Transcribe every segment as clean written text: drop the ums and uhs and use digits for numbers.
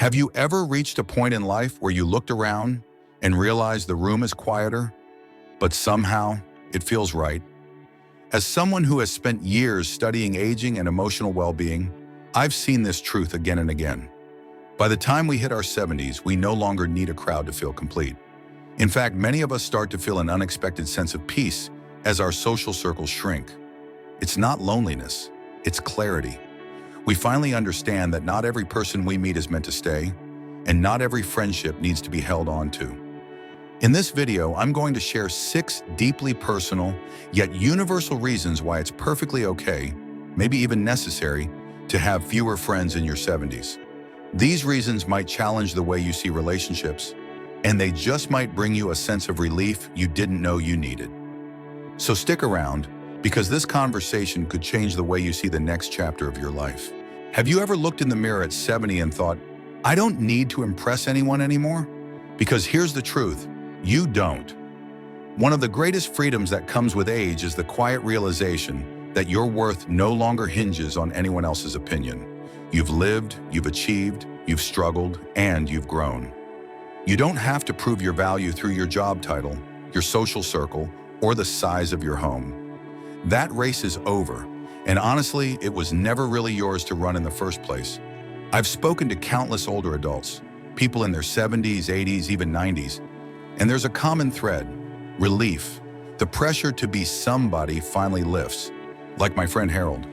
Have you ever reached a point in life where you looked around and realized the room is quieter, but somehow it feels right? As someone who has spent years studying aging and emotional well-being, I've seen this truth again and again. By the time we hit our 70s, we no longer need a crowd to feel complete. In fact, many of us start to feel an unexpected sense of peace as our social circles shrink. It's not loneliness, it's clarity. We finally understand that not every person we meet is meant to stay, and not every friendship needs to be held on to. In this video, I'm going to share 6 deeply personal, yet universal reasons why it's perfectly okay, maybe even necessary, to have fewer friends in your 70s. These reasons might challenge the way you see relationships, and they just might bring you a sense of relief you didn't know you needed. So stick around, because this conversation could change the way you see the next chapter of your life. Have you ever looked in the mirror at 70 and thought, I don't need to impress anyone anymore? Because here's the truth, you don't. One of the greatest freedoms that comes with age is the quiet realization that your worth no longer hinges on anyone else's opinion. You've lived, you've achieved, you've struggled, and you've grown. You don't have to prove your value through your job title, your social circle, or the size of your home. That race is over, and honestly, it was never really yours to run in the first place. I've spoken to countless older adults, people in their 70s, 80s, even 90s, and there's a common thread: relief. The pressure to be somebody finally lifts. Like my friend Harold.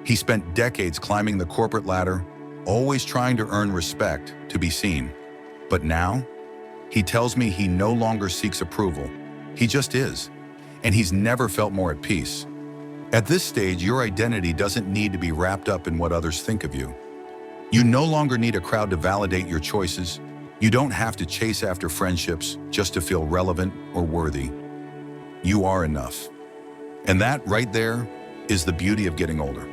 He spent decades climbing the corporate ladder, always trying to earn respect, to be seen. But now, he tells me he no longer seeks approval. He just is. And he's never felt more at peace. At this stage, your identity doesn't need to be wrapped up in what others think of you. You no longer need a crowd to validate your choices. You don't have to chase after friendships just to feel relevant or worthy. You are enough. And that right there is the beauty of getting older.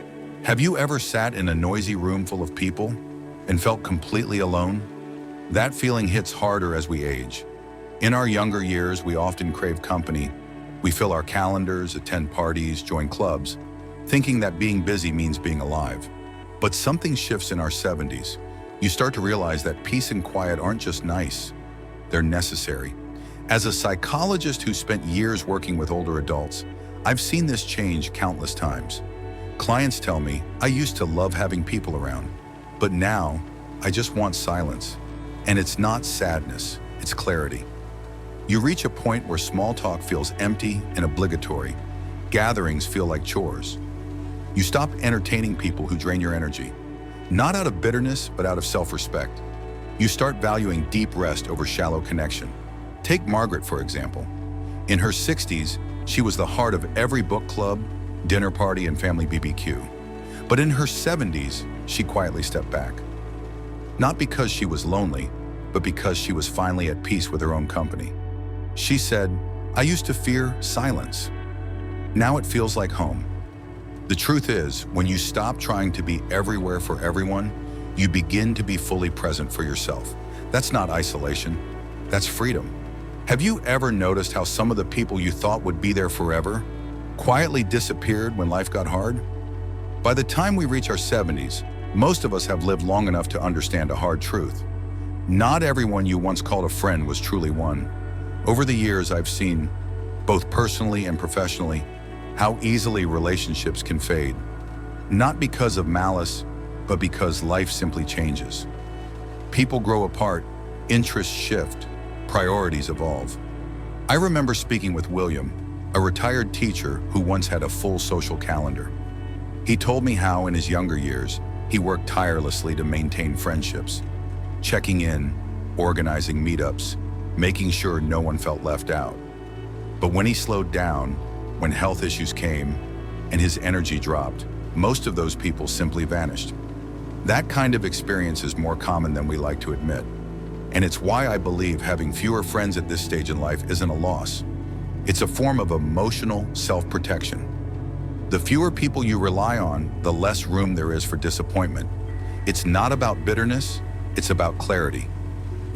Have you ever sat in a noisy room full of people and felt completely alone? That feeling hits harder as we age. In our younger years, we often crave company. We fill our calendars, attend parties, join clubs, thinking that being busy means being alive. But something shifts in our 70s. You start to realize that peace and quiet aren't just nice, they're necessary. As a psychologist who spent years working with older adults, I've seen this change countless times. Clients tell me, I used to love having people around, but now I just want silence. And it's not sadness, it's clarity. You reach a point where small talk feels empty and obligatory. Gatherings feel like chores. You stop entertaining people who drain your energy, not out of bitterness, but out of self-respect. You start valuing deep rest over shallow connection. Take Margaret, for example. In her 60s, she was the heart of every book club, dinner party, and family BBQ. But in her 70s, she quietly stepped back. Not because she was lonely, but because she was finally at peace with her own company. She said, I used to fear silence. Now it feels like home. The truth is, when you stop trying to be everywhere for everyone, you begin to be fully present for yourself. That's not isolation, that's freedom. Have you ever noticed how some of the people you thought would be there forever quietly disappeared when life got hard? By the time we reach our 70s, most of us have lived long enough to understand a hard truth. Not everyone you once called a friend was truly one. Over the years, I've seen, both personally and professionally, how easily relationships can fade. Not because of malice, but because life simply changes. People grow apart, interests shift, priorities evolve. I remember speaking with William, a retired teacher who once had a full social calendar. He told me how, in his younger years, he worked tirelessly to maintain friendships, checking in, organizing meetups, making sure no one felt left out. But when he slowed down, when health issues came, and his energy dropped, most of those people simply vanished. That kind of experience is more common than we like to admit. And it's why I believe having fewer friends at this stage in life isn't a loss. It's a form of emotional self-protection. The fewer people you rely on, the less room there is for disappointment. It's not about bitterness, it's about clarity.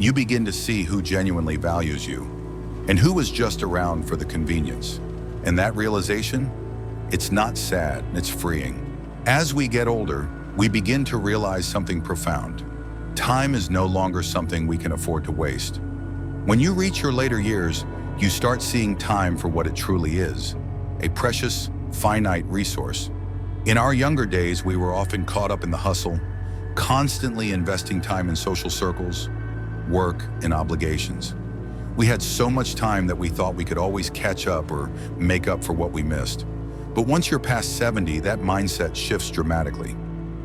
You begin to see who genuinely values you and who is just around for the convenience. And that realization, it's not sad, it's freeing. As we get older, we begin to realize something profound. Time is no longer something we can afford to waste. When you reach your later years, you start seeing time for what it truly is, a precious, finite resource. In our younger days, we were often caught up in the hustle, constantly investing time in social circles, work, and obligations. We had so much time that we thought we could always catch up or make up for what we missed. But once you're past 70, that mindset shifts dramatically.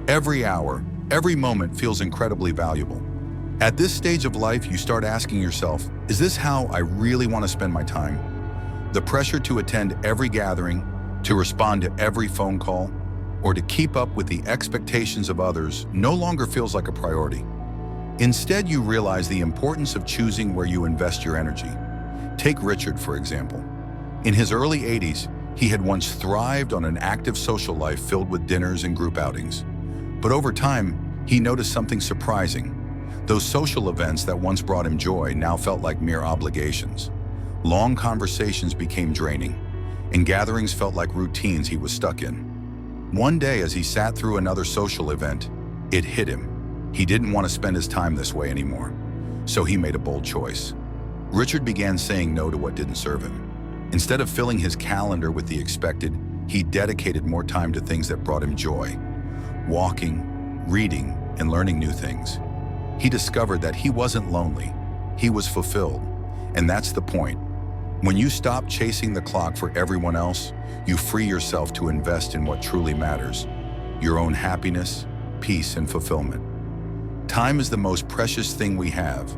Every hour, every moment feels incredibly valuable. At this stage of life, you start asking yourself, is this how I really want to spend my time? The pressure to attend every gathering, to respond to every phone call, or to keep up with the expectations of others no longer feels like a priority. Instead, you realize the importance of choosing where you invest your energy. Take Richard, for example. In his early 80s, he had once thrived on an active social life filled with dinners and group outings. But over time, he noticed something surprising. Those social events that once brought him joy now felt like mere obligations. Long conversations became draining, and gatherings felt like routines he was stuck in. One day, as he sat through another social event, it hit him. He didn't want to spend his time this way anymore, so he made a bold choice. Richard began saying no to what didn't serve him. Instead of filling his calendar with the expected, he dedicated more time to things that brought him joy. Walking, reading, and learning new things. He discovered that he wasn't lonely, he was fulfilled. And that's the point. When you stop chasing the clock for everyone else, you free yourself to invest in what truly matters, your own happiness, peace, and fulfillment. Time is the most precious thing we have,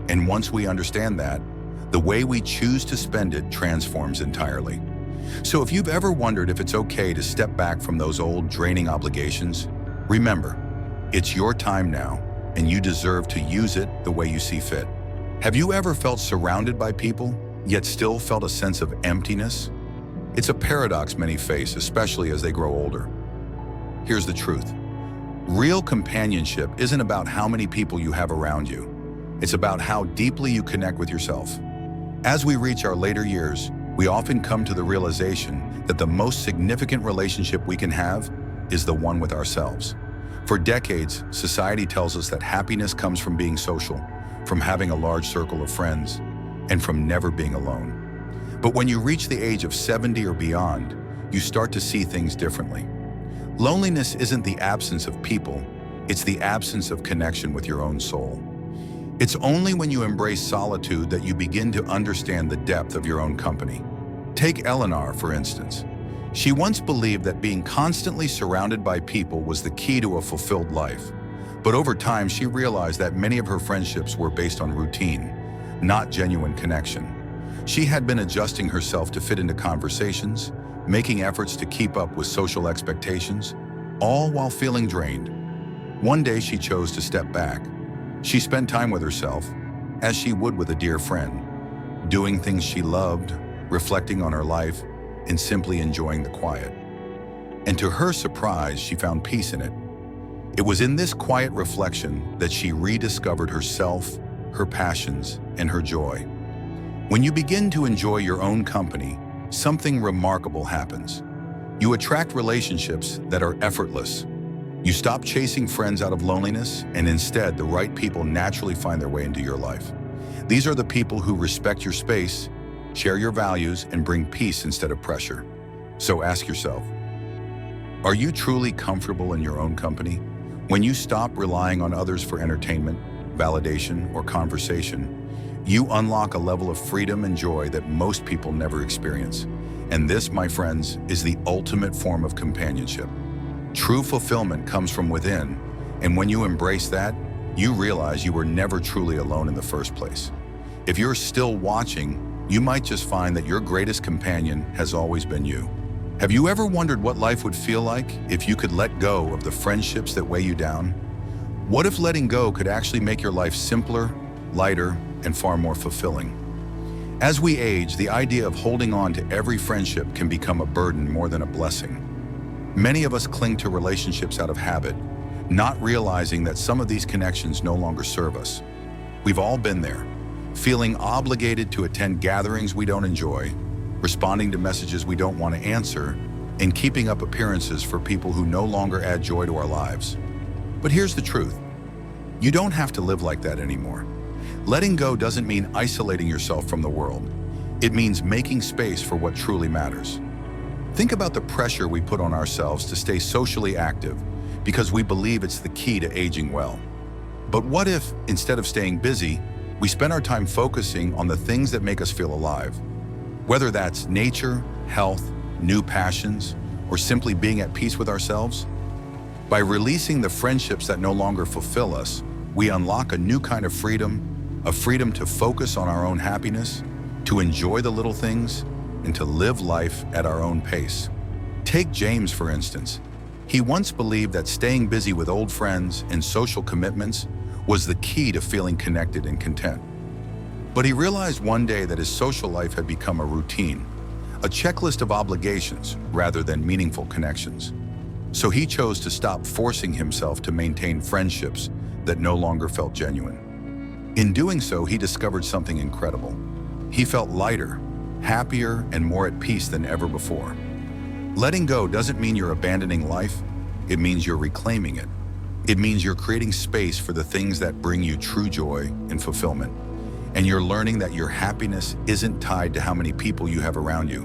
and once we understand that, the way we choose to spend it transforms entirely. So if you've ever wondered if it's okay to step back from those old, draining obligations, remember, it's your time now, and you deserve to use it the way you see fit. Have you ever felt surrounded by people, yet still felt a sense of emptiness? It's a paradox many face, especially as they grow older. Here's the truth. Real companionship isn't about how many people you have around you. It's about how deeply you connect with yourself. As we reach our later years, we often come to the realization that the most significant relationship we can have is the one with ourselves. For decades, society tells us that happiness comes from being social, from having a large circle of friends, and from never being alone. But when you reach the age of 70 or beyond, you start to see things differently. Loneliness isn't the absence of people, it's the absence of connection with your own soul. It's only when you embrace solitude that you begin to understand the depth of your own company. Take Eleanor, for instance. She once believed that being constantly surrounded by people was the key to a fulfilled life. But over time, she realized that many of her friendships were based on routine, not genuine connection. She had been adjusting herself to fit into conversations, making efforts to keep up with social expectations, all while feeling drained. One day, she chose to step back. She spent time with herself, as she would with a dear friend, doing things she loved, reflecting on her life, and simply enjoying the quiet. And to her surprise, she found peace in it. It was in this quiet reflection that she rediscovered herself, her passions, and her joy. When you begin to enjoy your own company, something remarkable happens. You attract relationships that are effortless. You stop chasing friends out of loneliness, and instead, the right people naturally find their way into your life. These are the people who respect your space, share your values, and bring peace instead of pressure. So ask yourself, are you truly comfortable in your own company? When you stop relying on others for entertainment, validation, or conversation, you unlock a level of freedom and joy that most people never experience. And this, my friends, is the ultimate form of companionship. True fulfillment comes from within, and when you embrace that, you realize you were never truly alone in the first place. If you're still watching, you might just find that your greatest companion has always been you. Have you ever wondered what life would feel like if you could let go of the friendships that weigh you down? What if letting go could actually make your life simpler, lighter, and far more fulfilling? As we age, the idea of holding on to every friendship can become a burden more than a blessing. Many of us cling to relationships out of habit, not realizing that some of these connections no longer serve us. We've all been there, feeling obligated to attend gatherings we don't enjoy, responding to messages we don't want to answer, and keeping up appearances for people who no longer add joy to our lives. But here's the truth. You don't have to live like that anymore. Letting go doesn't mean isolating yourself from the world. It means making space for what truly matters. Think about the pressure we put on ourselves to stay socially active because we believe it's the key to aging well. But what if, instead of staying busy, we spend our time focusing on the things that make us feel alive? Whether that's nature, health, new passions, or simply being at peace with ourselves? By releasing the friendships that no longer fulfill us, we unlock a new kind of freedom, a freedom to focus on our own happiness, to enjoy the little things, and to live life at our own pace. Take James, for instance. He once believed that staying busy with old friends and social commitments was the key to feeling connected and content. But he realized one day that his social life had become a routine, a checklist of obligations rather than meaningful connections. So he chose to stop forcing himself to maintain friendships that no longer felt genuine. In doing so, he discovered something incredible. He felt lighter, happier, and more at peace than ever before. Letting go doesn't mean you're abandoning life. It means you're reclaiming it. It means you're creating space for the things that bring you true joy and fulfillment. And you're learning that your happiness isn't tied to how many people you have around you,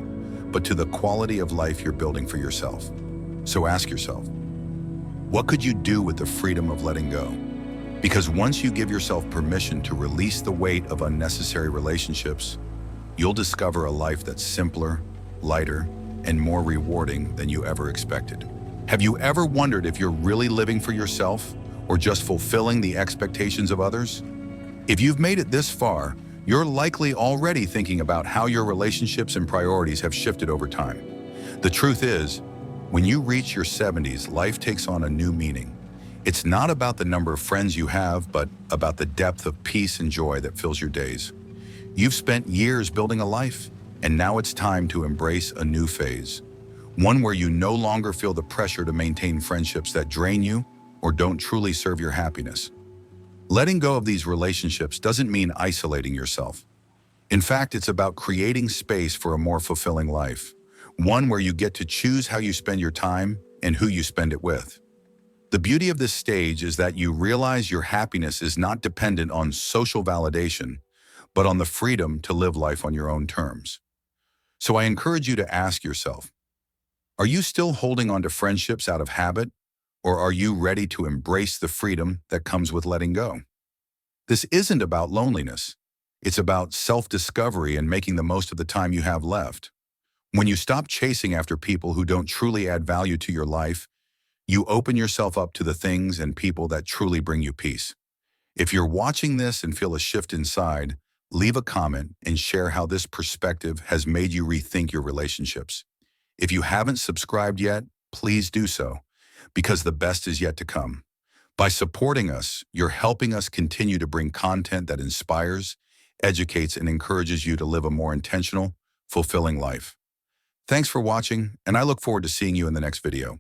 but to the quality of life you're building for yourself. So ask yourself, what could you do with the freedom of letting go? Because once you give yourself permission to release the weight of unnecessary relationships, you'll discover a life that's simpler, lighter, and more rewarding than you ever expected. Have you ever wondered if you're really living for yourself or just fulfilling the expectations of others? If you've made it this far, you're likely already thinking about how your relationships and priorities have shifted over time. The truth is, when you reach your 70s, life takes on a new meaning. It's not about the number of friends you have, but about the depth of peace and joy that fills your days. You've spent years building a life, and now it's time to embrace a new phase. One where you no longer feel the pressure to maintain friendships that drain you or don't truly serve your happiness. Letting go of these relationships doesn't mean isolating yourself. In fact, it's about creating space for a more fulfilling life, one where you get to choose how you spend your time and who you spend it with. The beauty of this stage is that you realize your happiness is not dependent on social validation, but on the freedom to live life on your own terms. So I encourage you to ask yourself, are you still holding on to friendships out of habit, or are you ready to embrace the freedom that comes with letting go? This isn't about loneliness. It's about self-discovery and making the most of the time you have left. When you stop chasing after people who don't truly add value to your life, you open yourself up to the things and people that truly bring you peace. If you're watching this and feel a shift inside, leave a comment and share how this perspective has made you rethink your relationships. If you haven't subscribed yet, please do so, because the best is yet to come. By supporting us, you're helping us continue to bring content that inspires, educates, and encourages you to live a more intentional, fulfilling life. Thanks for watching, and I look forward to seeing you in the next video.